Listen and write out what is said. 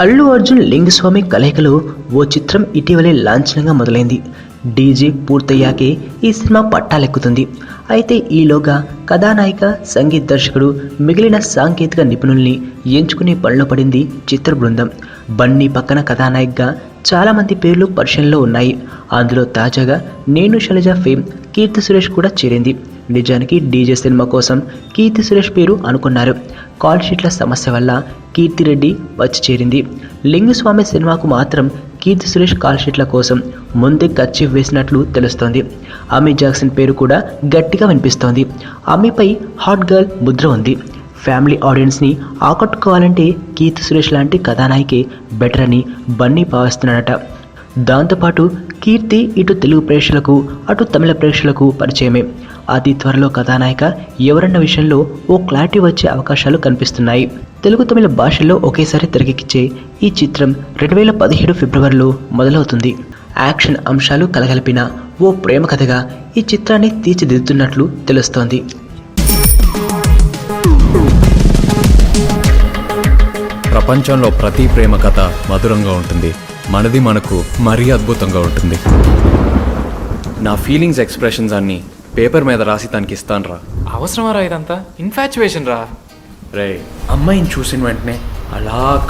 అల్లు అర్జున్ లింగస్వామి కలయికలో ఓ చిత్రం ఇటీవలే లాంఛనంగా మొదలైంది. డీజే పూర్తయ్యాకే ఈ సినిమా పట్టాలెక్కుతుంది. అయితే ఈలోగా కథానాయిక, సంగీత దర్శకుడు, మిగిలిన సాంకేతిక నిపుణుల్ని ఎంచుకునే పనిలో పడింది చిత్ర బృందం. బన్నీ పక్కన కథానాయికగా చాలామంది పేర్లు పరిశీలనలో ఉన్నాయి. అందులో తాజాగా నేను శైలజ ఫేమ్ కీర్తి సురేష్ కూడా చేరింది. నిజానికి డీజే సినిమా కోసం కీర్తి సురేష్ పేరు అనుకున్నారు. కాల్ షీట్ల సమస్య వల్ల కీర్తిరెడ్డి వచ్చి చేరింది. లింగస్వామి సినిమాకు మాత్రం కీర్తి సురేష్ కాల్ షీట్ల కోసం ముందే కర్చీఫ్ వేసినట్లు తెలుస్తోంది. అమీ జాక్సన్ పేరు కూడా గట్టిగా వినిపిస్తోంది. అమీపై హాట్ గర్ల్ ముద్ర ఉంది. ఫ్యామిలీ ఆడియన్స్ని ఆకట్టుకోవాలంటే కీర్తి సురేష్ లాంటి కథానాయికే బెటర్ అని బన్నీ భావిస్తున్నాడట. దాంతోపాటు కీర్తి ఇటు తెలుగు ప్రేక్షకులకు అటు తమిళ ప్రేక్షకులకు పరిచయమే. అతి త్వరలో కథానాయిక ఎవరన్న విషయంలో ఓ క్లారిటీ వచ్చే అవకాశాలు కనిపిస్తున్నాయి. తెలుగు తమిళ భాషల్లో ఒకేసారి తెరకెక్కించే ఈ చిత్రం 2017 ఫిబ్రవరిలో మొదలవుతుంది. యాక్షన్ అంశాలు కలగలిపిన ఓ ప్రేమ కథగా ఈ చిత్రాన్ని తీర్చిదిద్దుతున్నట్లు తెలుస్తోంది. ప్రపంచంలో ప్రతి ప్రేమ కథ మధురంగా ఉంటుంది. మనది మనకు మరీ అద్భుతంగా ఉంటుంది. నా ఫీలింగ్స్ ఎక్స్ప్రెషన్స్ అన్నీ పేపర్ మీద రాసి తనకి ఇస్తాను రా. అవసరమా రా ఇదంతా? ఇన్ఫాచ్యువేషన్ రా. రే, అమ్మాయిని చూసిన వెంటనే అలా